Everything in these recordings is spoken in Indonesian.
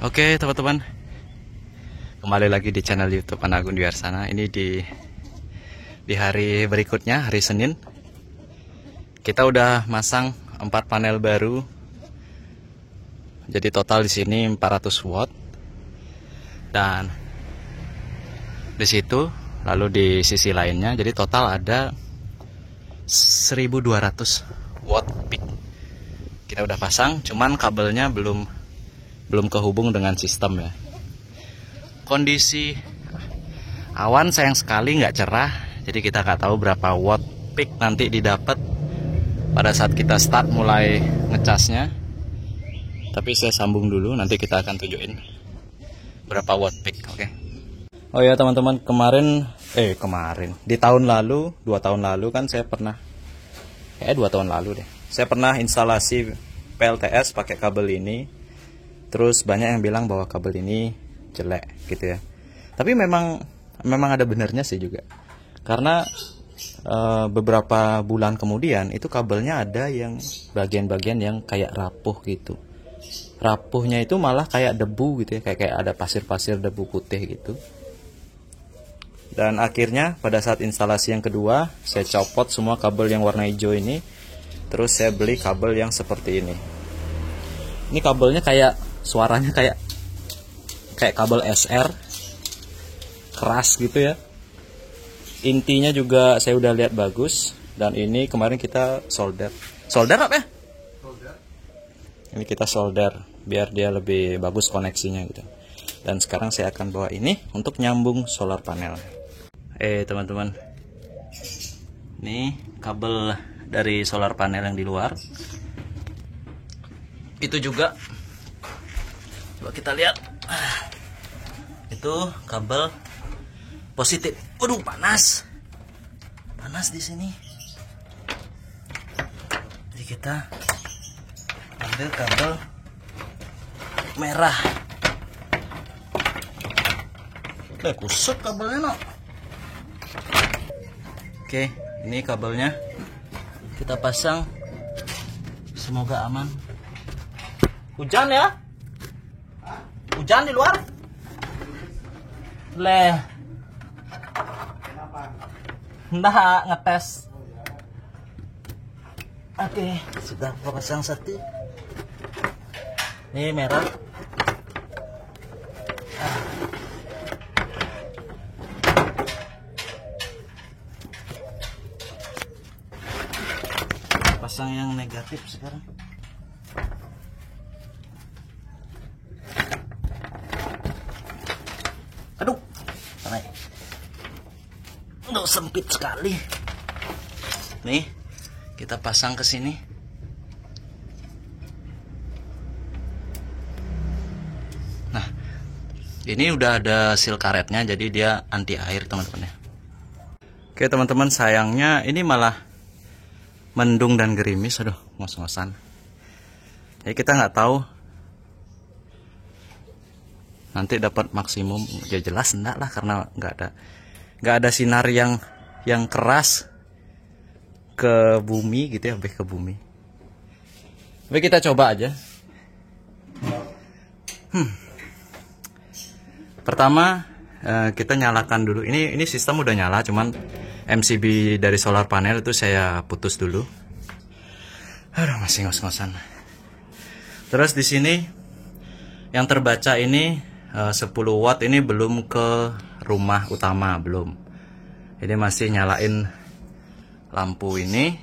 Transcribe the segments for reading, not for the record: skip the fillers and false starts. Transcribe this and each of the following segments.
Oke teman-teman, kembali lagi di channel YouTube Anagun Dwiarsana. Ini di hari berikutnya, hari Senin. Kita udah masang 4 panel baru. Jadi total di sini 400 watt. Dan di situ, lalu di sisi lainnya, jadi total ada 1200 watt peak. Kita udah pasang, cuman kabelnya belum kehubung dengan sistem ya. Kondisi awan sayang sekali nggak cerah, jadi kita nggak tahu berapa watt peak nanti didapat pada saat kita start mulai ngecasnya. Tapi saya sambung dulu, nanti kita akan tunjukin berapa watt peak. Oke. Oh ya teman-teman, kemarin di tahun lalu, 2 tahun lalu kan saya pernah, 2 tahun lalu deh, saya pernah instalasi PLTS pakai kabel ini. Terus banyak yang bilang bahwa kabel ini jelek gitu ya. Tapi memang ada benarnya sih juga. Karena beberapa bulan kemudian itu kabelnya ada yang bagian-bagian yang kayak rapuh gitu. Rapuhnya itu malah kayak debu gitu ya, kayak ada pasir-pasir debu putih gitu. Dan akhirnya pada saat instalasi yang kedua, saya copot semua kabel yang warna hijau ini. Terus saya beli kabel yang seperti ini. Ini kabelnya suaranya kayak kabel SR, keras gitu ya. Intinya juga saya udah lihat bagus. Dan ini kemarin kita solder apa ya? Ini kita solder biar dia lebih bagus koneksinya gitu. Dan sekarang saya akan bawa ini untuk nyambung solar panel. Teman-teman, ini kabel dari solar panel yang di luar. Itu juga, coba kita lihat, itu kabel positif. Waduh, panas di sini. Jadi kita ambil kabel merah. Kusut kabelnya no. Oke, ini kabelnya kita pasang. Semoga aman. Hujan ya? Hujan di luar? Kenapa? Ngetes. Oke, sudah pasang satu. Ini merah. Pasang yang negatif sekarang. Aduh, udah sempit sekali. Nih, kita pasang ke sini. Nah, ini udah ada seal karetnya, jadi dia anti air teman-teman ya. Oke teman-teman, sayangnya ini malah mendung dan gerimis. Aduh, ngos-ngosan. Jadi kita nggak tahu nanti dapat maksimum. Ya jelas enggak lah, karena nggak ada sinar yang keras ke bumi gitu ya, lebih ke bumi. Tapi kita coba aja. Pertama kita nyalakan dulu. Ini sistem udah nyala, cuman MCB dari solar panel itu saya putus dulu. Aduh, masih ngos-ngosan. Terus di sini yang terbaca ini 10 watt ini belum ke rumah utama, belum. Jadi masih nyalain lampu ini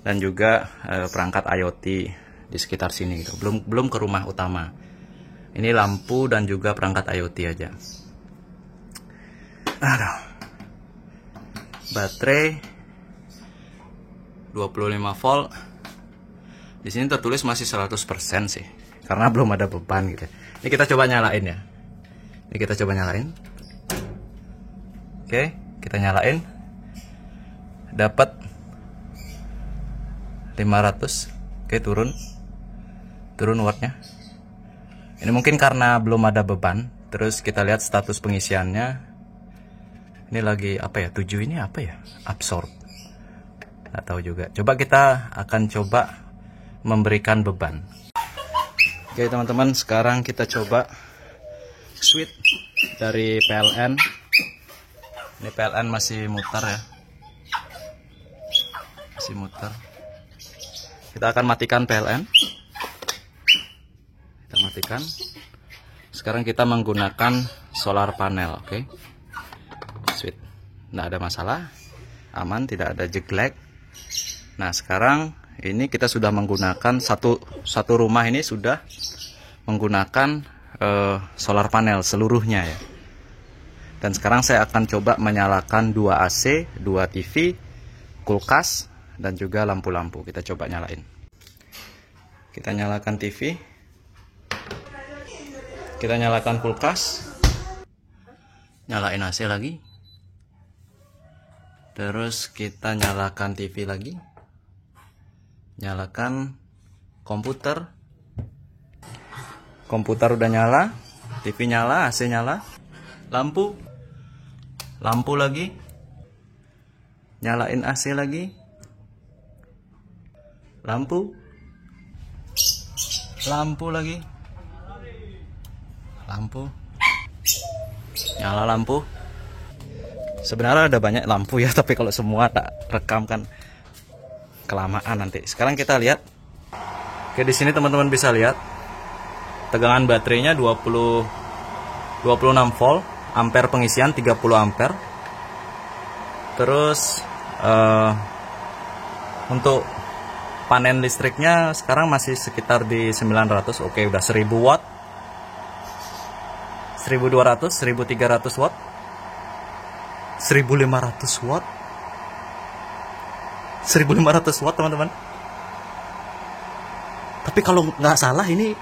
dan juga perangkat IoT di sekitar sini gitu. Belum ke rumah utama. Ini lampu dan juga perangkat IoT aja. Aduh. Baterai 25 volt. Di sini tertulis masih 100% sih, karena belum ada beban gitu. Ini kita coba nyalain ya. Ini kita coba nyalain. Oke, kita nyalain. Dapat 500. Oke, turun wattnya. Ini mungkin karena belum ada beban. Terus kita lihat status pengisiannya. Ini lagi apa ya? 7 ini apa ya? Absorb. Nggak tahu juga. Coba kita akan coba memberikan beban. Oke teman-teman, sekarang kita coba switch dari PLN. Ini PLN masih muter ya, masih muter. Kita akan matikan PLN. Kita matikan. Sekarang kita menggunakan solar panel, oke. Switch, nggak ada masalah, aman, tidak ada jeglek. Nah sekarang ini kita sudah menggunakan satu rumah ini sudah menggunakan solar panel seluruhnya ya. Dan sekarang saya akan coba menyalakan 2 AC, 2 TV, kulkas, dan juga lampu-lampu. Kita coba nyalain. Kita nyalakan TV. Kita nyalakan kulkas. Nyalain AC lagi. Terus kita nyalakan TV lagi. Nyalakan komputer. Komputer udah nyala, TV nyala, AC nyala. Lampu lagi. Nyalain AC lagi. Lampu lagi. Nyala lampu. Sebenarnya ada banyak lampu ya, tapi kalau semua tak rekam kan kelamaan nanti. Sekarang kita lihat. Oke, di sini teman-teman bisa lihat tegangan baterainya 26 volt, ampere pengisian 30 ampere. Terus untuk panen listriknya sekarang masih sekitar di 900. Oke, udah 1000 watt, 1200, 1300 watt, 1500 watt, 1500 watt teman-teman. Tapi kalau nggak salah ini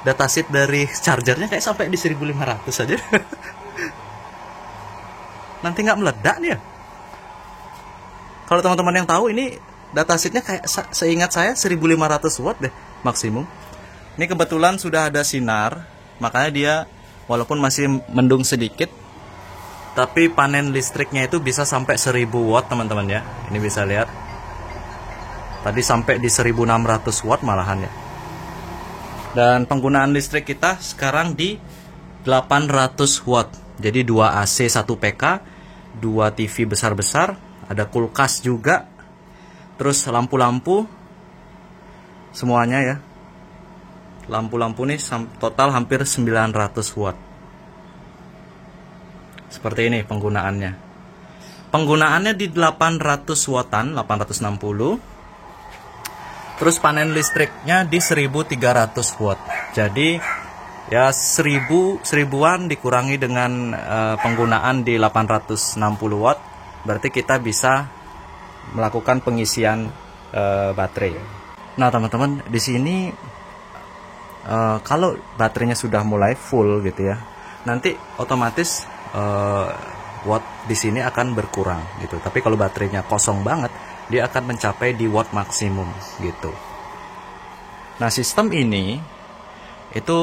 datasheet dari chargernya kayak sampai di 1500 saja. Nanti nggak meledak nih ya. Kalau teman-teman yang tahu, ini datasheetnya kayak seingat saya 1500 watt deh maksimum. Ini kebetulan sudah ada sinar, makanya dia walaupun masih mendung sedikit, tapi panen listriknya itu bisa sampai 1000 watt teman-teman ya. Ini bisa lihat. Tadi sampai di 1600 watt malahan ya. Dan penggunaan listrik kita sekarang di 800 watt. Jadi 2 AC 1 PK, 2 TV besar-besar, ada kulkas juga. Terus lampu-lampu semuanya ya. Lampu-lampu nih total hampir 900 watt. Seperti ini penggunaannya. Penggunaannya di 800 wattan, 860. Terus panen listriknya di 1300 watt. Jadi ya 1000-an dikurangi dengan penggunaan di 860 watt, berarti kita bisa melakukan pengisian baterai. Nah teman-teman, di sini kalau baterainya sudah mulai full gitu ya, nanti otomatis watt di sini akan berkurang gitu. Tapi kalau baterainya kosong banget, dia akan mencapai di watt maksimum gitu. Nah sistem ini itu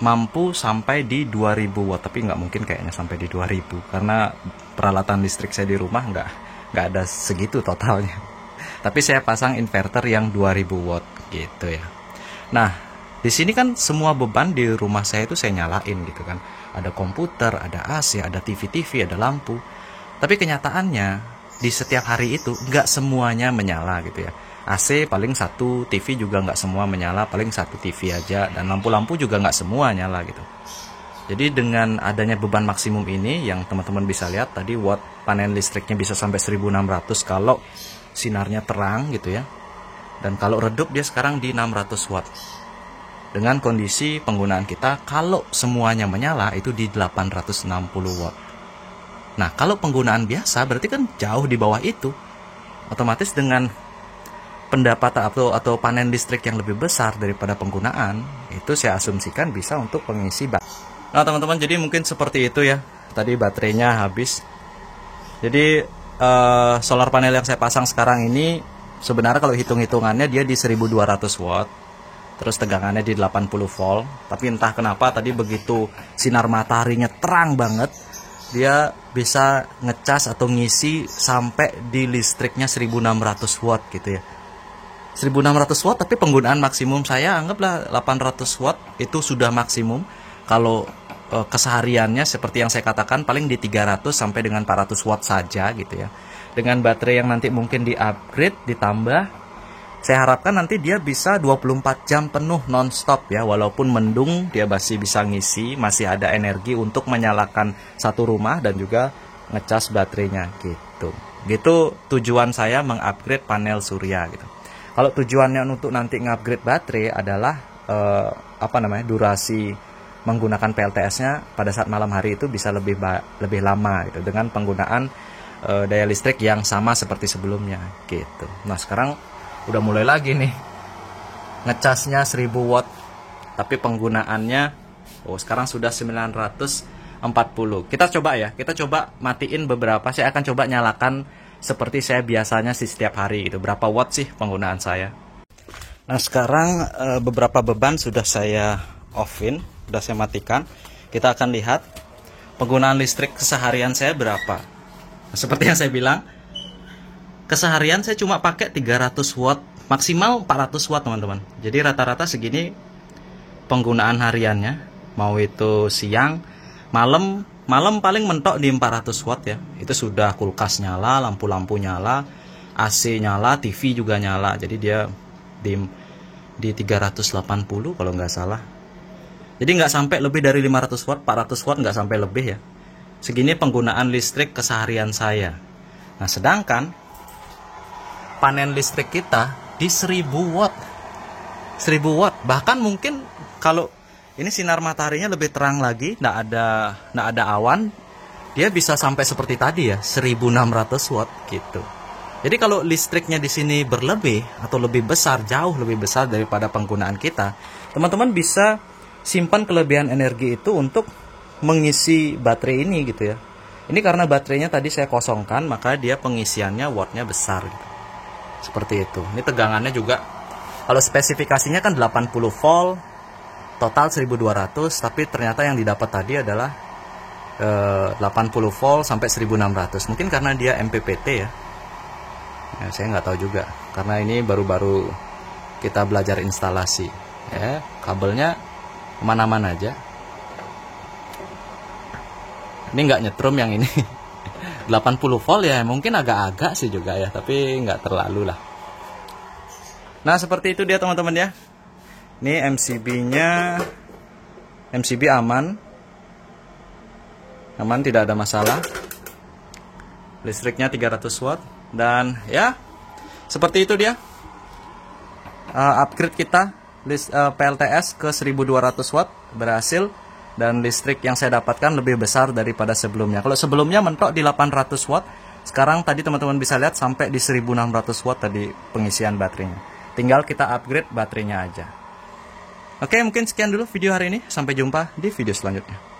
mampu sampai di 2000 watt, tapi nggak mungkin kayaknya sampai di 2000 karena peralatan listrik saya di rumah nggak ada segitu totalnya. Tapi saya pasang inverter yang 2000 watt gitu ya. Nah di sini kan semua beban di rumah saya itu saya nyalain gitu kan. Ada komputer, ada AC, ada TV, ada lampu. Tapi kenyataannya di setiap hari itu nggak semuanya menyala gitu ya. AC paling 1, TV juga nggak semua menyala, paling 1 TV aja, dan lampu-lampu juga nggak semua nyala gitu. Jadi dengan adanya beban maksimum ini yang teman-teman bisa lihat tadi, watt panen listriknya bisa sampai 1600 kalau sinarnya terang gitu ya. Dan kalau redup dia sekarang di 600 watt. Dengan kondisi penggunaan kita kalau semuanya menyala itu di 860 watt. Nah, kalau penggunaan biasa berarti kan jauh di bawah itu. Otomatis dengan pendapatan atau panen listrik yang lebih besar daripada penggunaan, itu saya asumsikan bisa untuk pengisi baterai. Nah, teman-teman, jadi mungkin seperti itu ya. Tadi baterainya habis. Jadi solar panel yang saya pasang sekarang ini sebenarnya kalau hitung-hitungannya dia di 1200 watt. Terus tegangannya di 80 volt. Tapi entah kenapa tadi begitu sinar mataharinya terang banget, dia bisa ngecas atau ngisi sampai di listriknya 1600 watt gitu ya. 1600 watt, tapi penggunaan maksimum saya anggaplah 800 watt itu sudah maksimum. Kalau kesehariannya seperti yang saya katakan paling di 300 sampai dengan 400 watt saja gitu ya. Dengan baterai yang nanti mungkin di-upgrade ditambah, saya harapkan nanti dia bisa 24 jam penuh non-stop ya. Walaupun mendung dia masih bisa ngisi, masih ada energi untuk menyalakan satu rumah dan juga ngecas baterainya gitu. Gitu tujuan saya mengupgrade panel surya gitu. Kalau tujuannya untuk nanti ngupgrade baterai adalah durasi menggunakan PLTS-nya pada saat malam hari itu bisa lebih lama gitu, dengan penggunaan daya listrik yang sama seperti sebelumnya gitu. Nah, sekarang udah mulai lagi nih ngecasnya 1000 watt, tapi penggunaannya sekarang sudah 940. Kita coba matiin beberapa. Saya akan coba nyalakan seperti saya biasanya sih setiap hari itu. Berapa watt sih penggunaan saya? Nah, sekarang beberapa beban sudah saya off-in, sudah saya matikan. Kita akan lihat penggunaan listrik keseharian saya berapa. Nah, seperti yang saya bilang, keseharian saya cuma pakai 300 watt, maksimal 400 watt teman-teman. Jadi rata-rata segini penggunaan hariannya, mau itu siang, malam paling mentok di 400 watt ya. Itu sudah kulkas nyala, lampu-lampu nyala, AC nyala, TV juga nyala. Jadi dia di 380 kalau nggak salah. Jadi nggak sampai lebih dari 500 watt, 400 watt nggak sampai lebih ya. Segini penggunaan listrik keseharian saya. Nah, sedangkan panen listrik kita di 1000 watt. 1000 watt. Bahkan mungkin kalau ini sinar mataharinya lebih terang lagi, nggak ada awan, dia bisa sampai seperti tadi ya, 1600 watt gitu. Jadi kalau listriknya di sini berlebih atau lebih besar, jauh lebih besar daripada penggunaan kita, teman-teman bisa simpan kelebihan energi itu untuk mengisi baterai ini gitu ya. Ini karena baterainya tadi saya kosongkan, maka dia pengisiannya wattnya besar gitu. Seperti itu. Ini tegangannya juga, kalau spesifikasinya kan 80 volt, total 1200, tapi ternyata yang didapat tadi adalah 80 volt sampai 1600. Mungkin karena dia MPPT ya. Saya nggak tahu juga, karena ini baru-baru kita belajar instalasi ya. Kabelnya kemana-mana aja. Ini nggak nyetrum yang ini. 80 volt ya, mungkin agak-agak sih juga ya, tapi nggak terlalu lah. Nah, seperti itu dia teman-teman ya. Ini MCB-nya, MCB aman, tidak ada masalah. Listriknya 300 watt. Dan ya, seperti itu dia upgrade kita PLTS ke 1200 watt berhasil. Dan listrik yang saya dapatkan lebih besar daripada sebelumnya. Kalau sebelumnya mentok di 800 watt, sekarang tadi teman-teman bisa lihat sampai di 1600 watt tadi pengisian baterainya. Tinggal kita upgrade baterainya aja. Oke, mungkin sekian dulu video hari ini. Sampai jumpa di video selanjutnya.